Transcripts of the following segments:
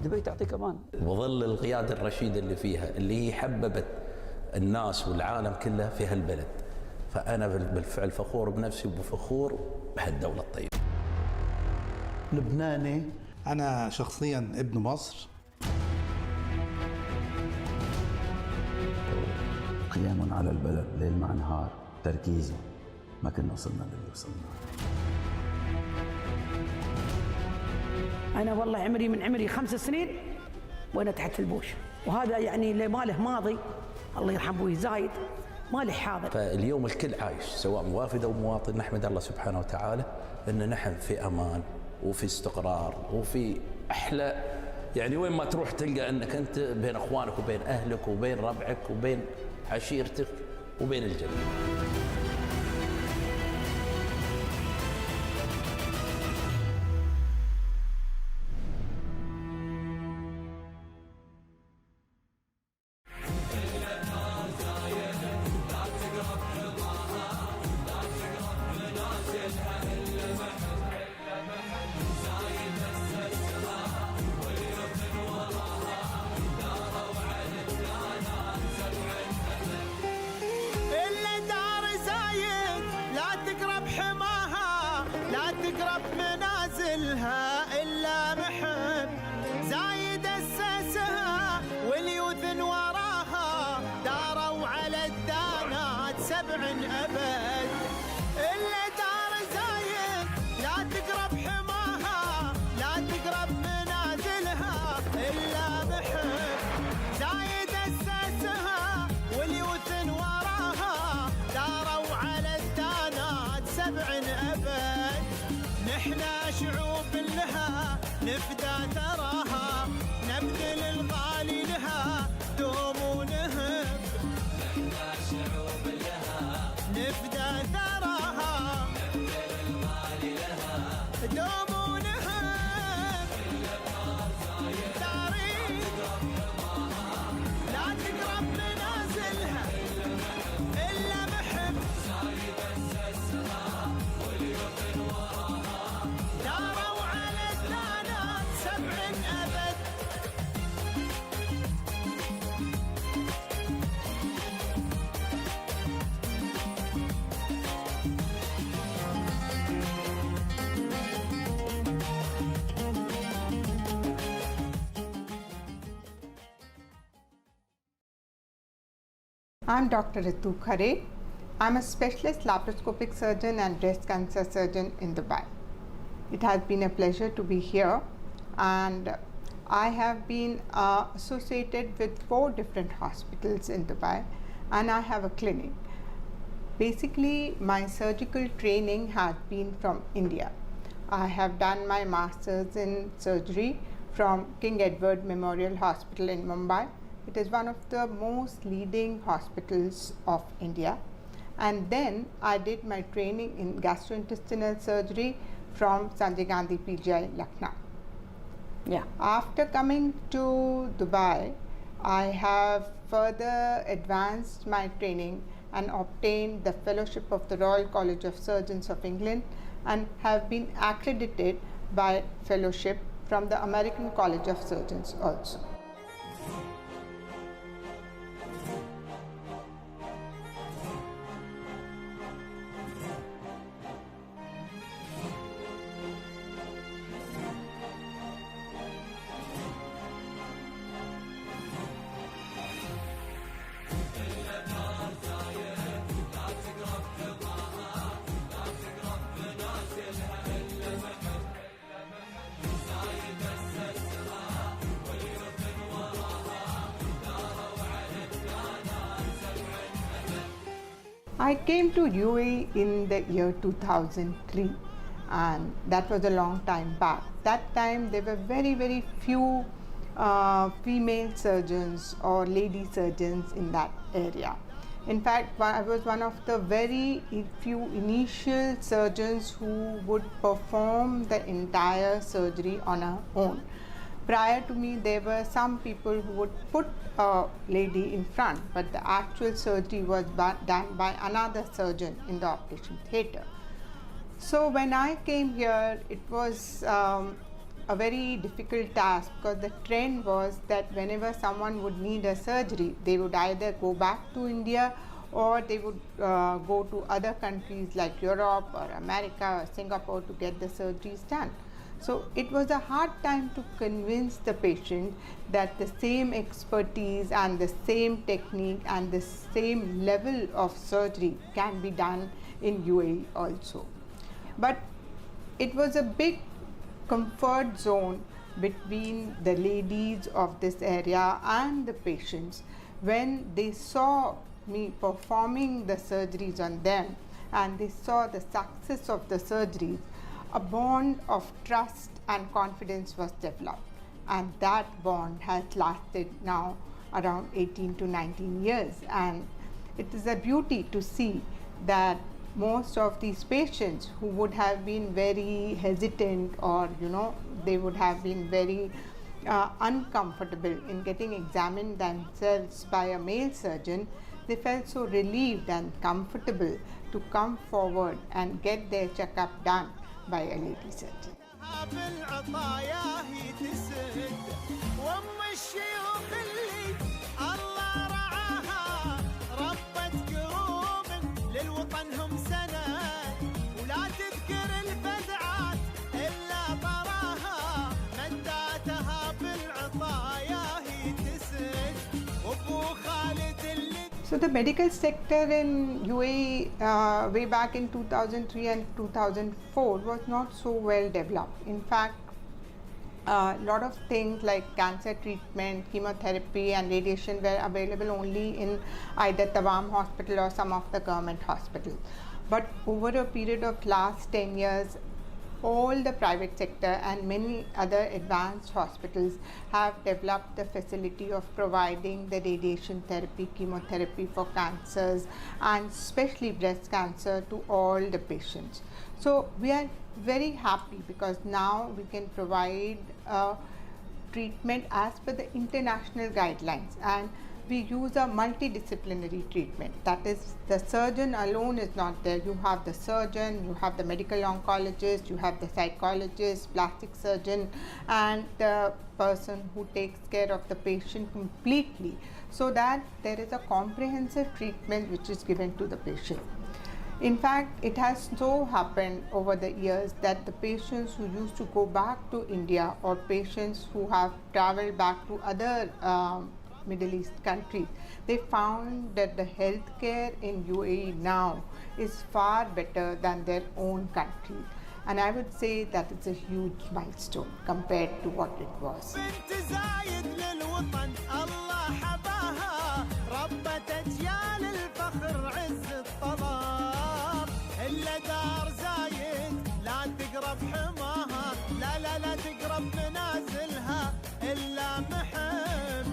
دبي تعطيك امان. وظل القياده الرشيده اللي فيها، اللي هي حببت الناس والعالم كله في هالبلد. فانا بالفعل فخور بنفسي وفخور بهالدوله الطيبه. لبناني. انا شخصيا ابن مصر. قيام على البلد ليل مع نهار، تركيزه، ما كنا وصلنا للي وصلنا. أنا والله عمري 5 سنين وأنا تحت البوش، وهذا يعني اللي ما له ماضي الله يرحم أبوي زايد ما له حاضر. فاليوم الكل عايش سواء موافد أو مواطن، نحمد الله سبحانه وتعالى أن نحن في أمان وفي استقرار وفي أحلى، يعني وين ما تروح تلقى أنك أنت بين أخوانك وبين أهلك وبين ربعك وبين عشيرتك وبين الجميع. إلا محب زايد أسسها واليوثن وراها داروا على الدانات 7 أبد. إلا دار زايد لا تقرب حماها لا تقرب منازلها إلا محب زايد أسسها واليوثن وراها داروا على الدانات 7 أبد. نحنا شعوب لها نفدى ثراها نبذل الغالي لها دوم ونهب. نحنا شعوب لها نفدى ثراها نبذل الغالي لها دوم ونهب. تاريخ لا تقرب منازلها إلا محب زايد أسسها واليوثن وراها داروا على الدانات 7 أبد. I'm Dr. Ritu Khare. I'm a specialist laparoscopic surgeon and breast cancer surgeon in Dubai. It has been a pleasure to be here, and I have been associated with 4 different hospitals in Dubai, and I have a clinic. Basically, my surgical training has been from India. I have done my master's in surgery from King Edward Memorial Hospital in Mumbai. It is one of the most leading hospitals of India. And then I did my training in gastrointestinal surgery from Sanjay Gandhi PGI, Lucknow. Yeah. After coming to Dubai, I have further advanced my training and obtained the fellowship of the Royal College of Surgeons of England and have been accredited by fellowship from the American College of Surgeons also. I came to UAE in the year 2003, and that was a long time back. That time there were very few female surgeons or lady surgeons in that area. In fact, I was one of the very few initial surgeons who would perform the entire surgery on her own. Prior to me, there were some people who would put a lady in front, but the actual surgery was done by another surgeon in the operation theatre. So when I came here, it was a very difficult task because the trend was that whenever someone would need a surgery, they would either go back to India or they would go to other countries like Europe or America or Singapore to get the surgeries done. So it was a hard time to convince the patient that the same expertise and the same technique and the same level of surgery can be done in UAE also. But it was a big comfort zone between the ladies of this area and the patients when they saw me performing the surgeries on them and they saw the success of the surgeries. A bond of trust and confidence was developed, and that bond has lasted now around 18 to 19 years, and it is a beauty to see that most of these patients who would have been very hesitant or they would have been very uncomfortable in getting examined themselves by a male surgeon, they felt so relieved and comfortable to come forward and get their checkup done by a lady surgeon. بالعطايا هي تسد وام الشيوخ اللي الله رعاها ربت كروب للوطن هم سند ولا تذكر الفزعات الا طراها مداتها بالعطايا هي تسد وابو خالد اللي. So the medical sector in UAE way back in 2003 and 2004 was not so well developed. In fact, a lot of things like cancer treatment, chemotherapy and radiation were available only in either Tawam hospital or some of the government hospitals. But over a period of last 10 years, all the private sector and many other advanced hospitals have developed the facility of providing the radiation therapy, chemotherapy for cancers and especially breast cancer to all the patients. So we are very happy because now we can provide treatment as per the international guidelines, and we use a multidisciplinary treatment. That is, the surgeon alone is not there. You have the surgeon, you have the medical oncologist, you have the psychologist, plastic surgeon, and the person who takes care of the patient completely, so that there is a comprehensive treatment which is given to the patient. In fact, it has so happened over the years that the patients who used to go back to India or patients who have traveled back to other Middle East countries, they found that the healthcare in UAE now is far better than their own country. And I would say that it's a huge milestone compared to what it was. بنت زايد للوطن الله حباها ربت أجيال الفخر عز الطلب إلا دار زايد لا تقرب حماها لا لا لا تقرب منازلها إلا محب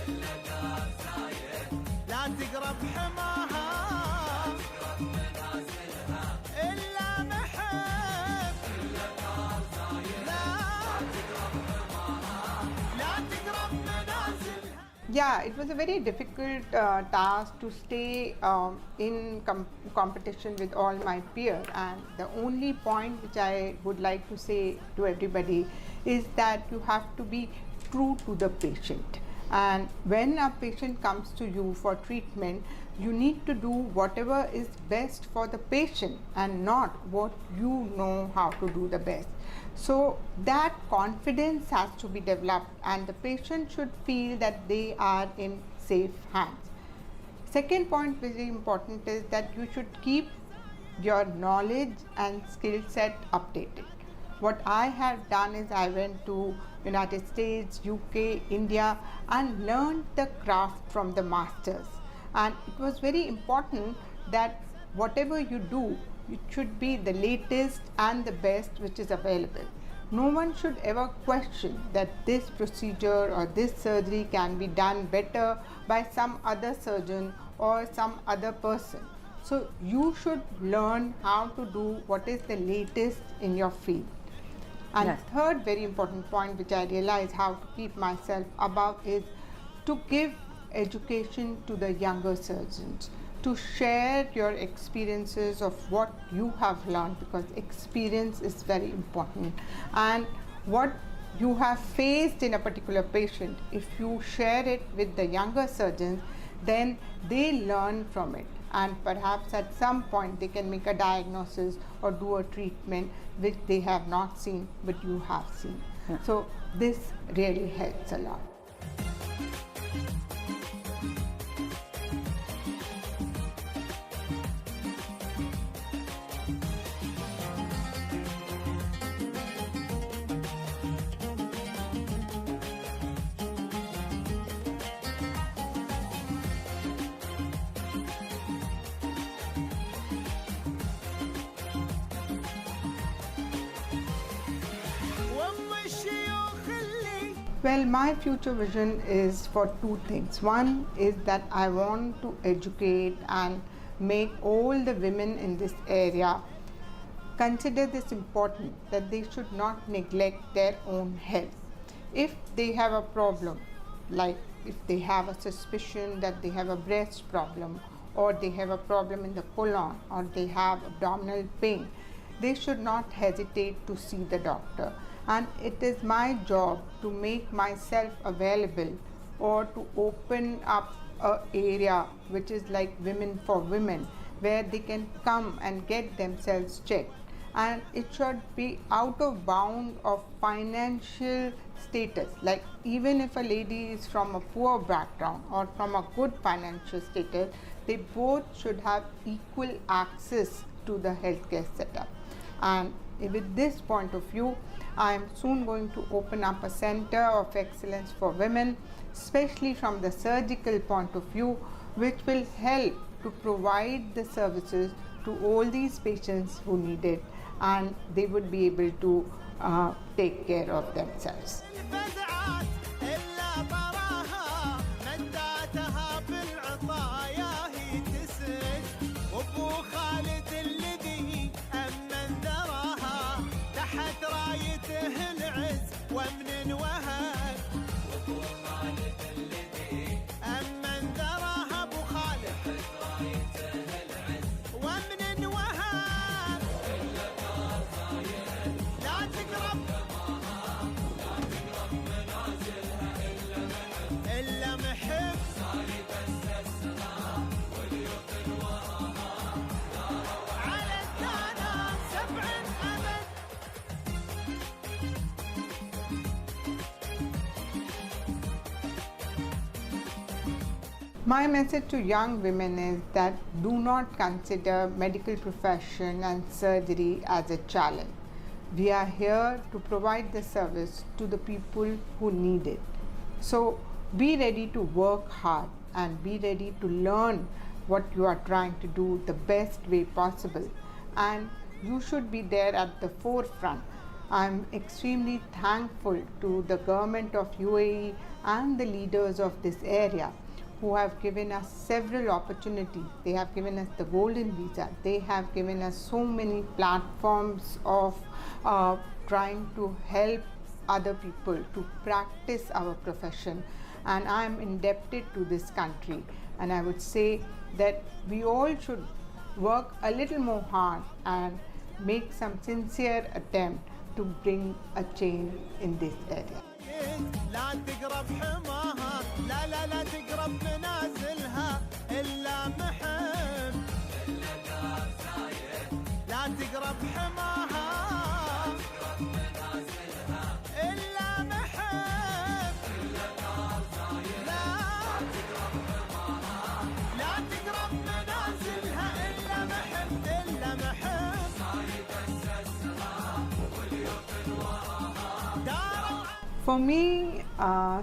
إلا دار زايد لا تقرب حماها إلا محب إلا دار زايد لا تقرب حماها لا تقرب منازلها. Yeah, it was a very difficult task to stay in competition with all my peers, and the only point which I would like to say to everybody is that you have to be true to the patient. And when a patient comes to you for treatment, you need to do whatever is best for the patient and not what you know how to do the best. So that confidence has to be developed, and the patient should feel that they are in safe hands. Second point very important is that you should keep your knowledge and skill set updated. What I have done is I went to United States, UK, India and learned the craft from the masters. And it was very important that whatever you do, it should be the latest and the best which is available. No one should ever question that this procedure or this surgery can be done better by some other surgeon or some other person. So you should learn how to do what is the latest in your field. And Yes. third very important point which I realize how to keep myself above is to give education to the younger surgeons, to share your experiences of what you have learned, because experience is very important. And what you have faced in a particular patient, if you share it with the younger surgeons, then they learn from it, and perhaps at some point they can make a diagnosis or do a treatment which they have not seen but you have seen. So this really helps a lot. Well, my future vision is for two things. One is that I want to educate and make all the women in this area consider this important, that they should not neglect their own health. If they have a problem, like if they have a suspicion that they have a breast problem, or they have a problem in the colon, or they have abdominal pain, they should not hesitate to see the doctor. And it is my job to make myself available or to open up an area which is like Women for Women, where they can come and get themselves checked. And it should be out of bound of financial status. Like even if a lady is from a poor background or from a good financial status, they both should have equal access to the healthcare setup. And with this point of view, I am soon going to open up a center of excellence for women, especially from the surgical point of view, which will help to provide the services to all these patients who need it, and they would be able to take care of themselves. My message to young women is that do not consider medical profession and surgery as a challenge. We are here to provide the service to the people who need it. So be ready to work hard and be ready to learn what you are trying to do the best way possible. And you should be there at the forefront. I'm extremely thankful to the government of UAE and the leaders of this area who have given us several opportunities. They have given us the golden visa. They have given us so many platforms of trying to help other people to practice our profession. And I am indebted to this country. And I would say that we all should work a little more hard and make some sincere attempt to bring a change in this area. لا تقرب حماها، لا لا لا تقرب منازلها إلا محب، إلا دار زايد، لا تقرب حماها، إلا محب، إلا دار زايد، لا تقرب حماها، لا تقرب منازلها إلا محب، إلا محب، زايد أسسها واليقن وراها دار. For me,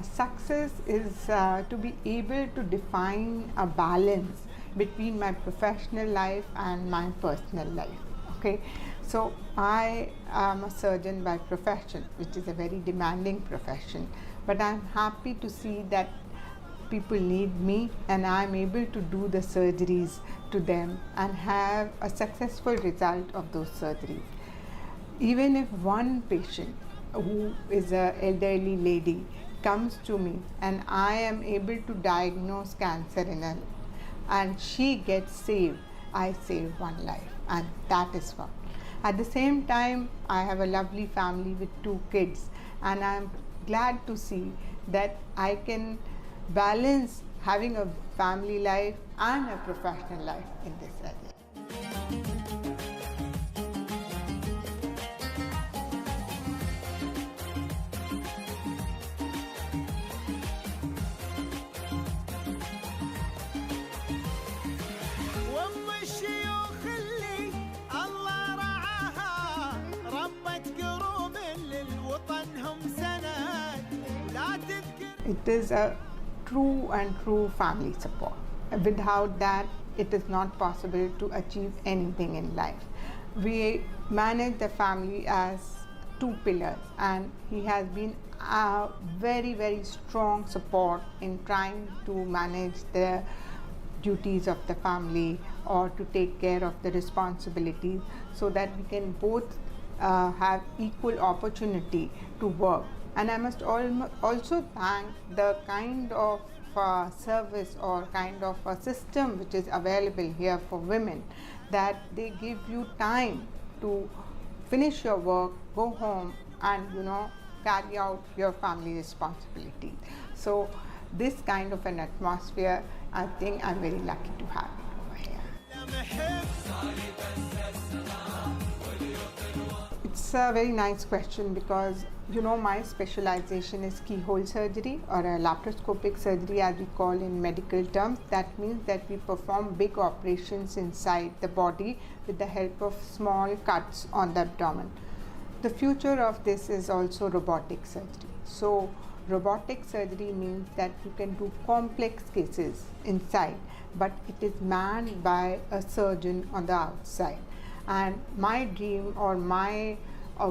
success is to be able to define a balance between my professional life and my personal life. Okay, so I am a surgeon by profession, which is a very demanding profession, but I'm happy to see that people need me and I'm able to do the surgeries to them and have a successful result of those surgeries. Even if one patient who is an elderly lady comes to me and I am able to diagnose cancer in her and she gets saved, I save one life, and that is fun. At the same time, I have a lovely family with 2 kids, and I'm glad to see that I can balance having a family life and a professional life in this area. وام الشيوخ اللي الله رعاها ربت قروب للوطنهم سند لا تذكر. It is a true family support. Without that, it is not possible to achieve anything in life. We manage the family as two pillars, and he has been a very strong support in trying to manage the duties of the family or to take care of the responsibilities so that we can both have equal opportunity to work. And I must also thank the kind of service or kind of a system which is available here for women, that they give you time to finish your work, go home, and carry out your family responsibilities. So this kind of an atmosphere, I think I'm very lucky to have it over here. It's a very nice question because my specialization is keyhole surgery, or a laparoscopic surgery as we call in medical terms. That means that we perform big operations inside the body with the help of small cuts on the abdomen. The future of this is also robotic surgery. So robotic surgery means that you can do complex cases inside, but it is manned by a surgeon on the outside. And my dream or my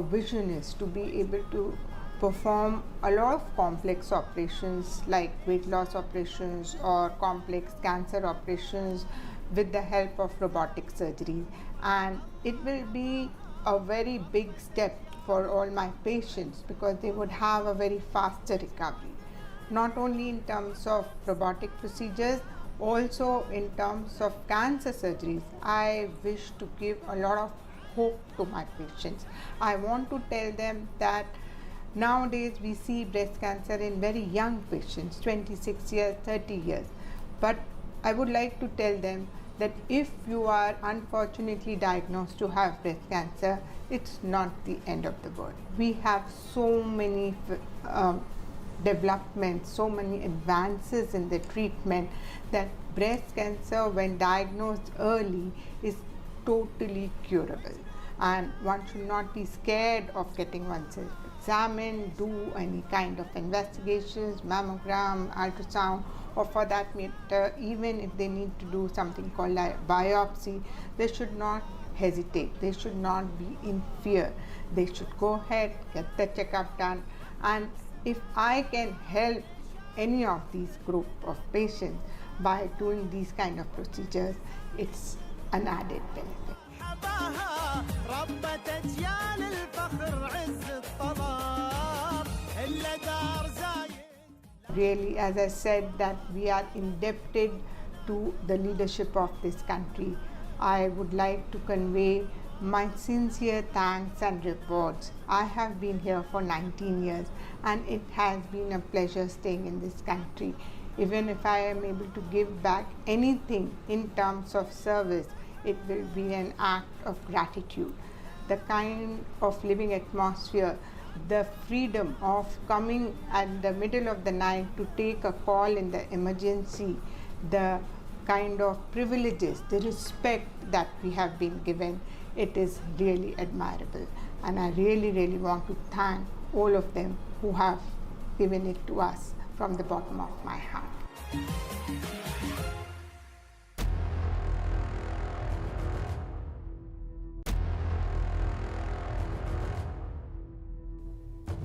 vision is to be able to perform a lot of complex operations like weight loss operations or complex cancer operations with the help of robotic surgery. And it will be a very big step for all my patients because they would have a very faster recovery, not only in terms of robotic procedures, also in terms of cancer surgeries. I wish to give a lot of hope to my patients. I want to tell them that nowadays we see breast cancer in very young patients, 26 years, 30 years. But I would like to tell them that if you are unfortunately diagnosed to have breast cancer, it's not the end of the world. We have so many developments, so many advances in the treatment that breast cancer, when diagnosed early, is totally curable. And one should not be scared of getting oneself examined, do any kind of investigations, mammogram, ultrasound, or for that matter, even if they need to do something called a biopsy, they should not hesitate. They should not be in fear. They should go ahead, get the checkup done. And if I can help any of these group of patients by doing these kind of procedures, it's an added benefit. حباها ربت أجيال الفخر عز الطلب إلا دار زايد. Really, as I said, that we are indebted to the leadership of this country. I would like to convey my sincere thanks and rewards. I have been here for 19 years and it has been a pleasure staying in this country. Even if I am able to give back anything in terms of service, it will be an act of gratitude. The kind of living atmosphere, the freedom of coming at the middle of the night to take a call in the emergency, the kind of privileges, the respect that we have been given, it is really admirable. And I really want to thank all of them who have given it to us from the bottom of my heart.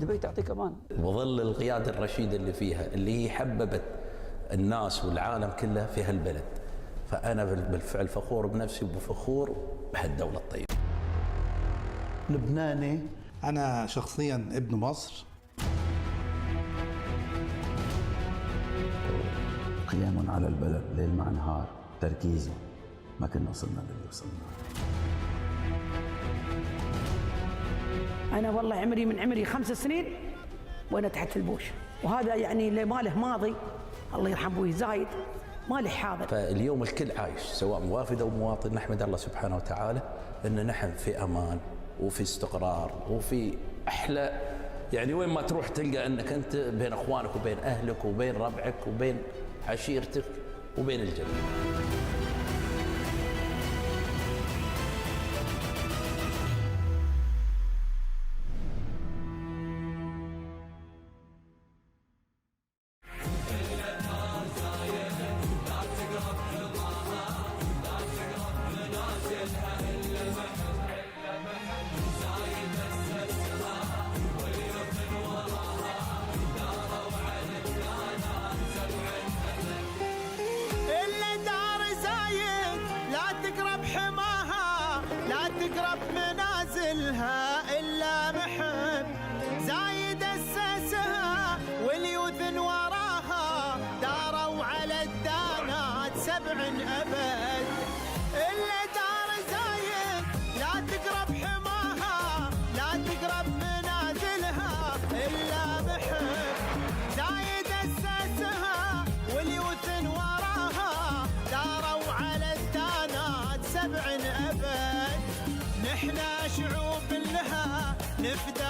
دبي تعطيك امان. وظل القيادة الرشيدة اللي فيها، اللي هي حببت الناس والعالم كله في هالبلد. فأنا بالفعل فخور بنفسي وفخور بهالدولة الطيبة. لبناني. أنا شخصيا ابن مصر. قيام على البلد ليل مع نهار، تركيزه ما كنا وصلنا للي وصلنا. أنا والله عمري 5 سنين وانا تحت البوش. وهذا يعني اللي ما له ماضي الله يرحم ابوي زايد ما له حاضر. فاليوم الكل عايش سواء موافد او مواطن، نحمد الله سبحانه وتعالى ان نحن في امان وفي استقرار وفي احلى، يعني وين ما تروح تلقى انك انت بين اخوانك وبين اهلك وبين ربعك وبين عشيرتك وبين الجميع. تقرب منازلها إلا محب زايد أسسها واليوث وراها داروا على الدانات 7 أبد. إلا دار زايد لا تقرب حماها لا تقرب منازلها إلا محب زايد أسسها واليوث وراها داروا على الدانات 7 أبد. نحنا شعوب لها نفدى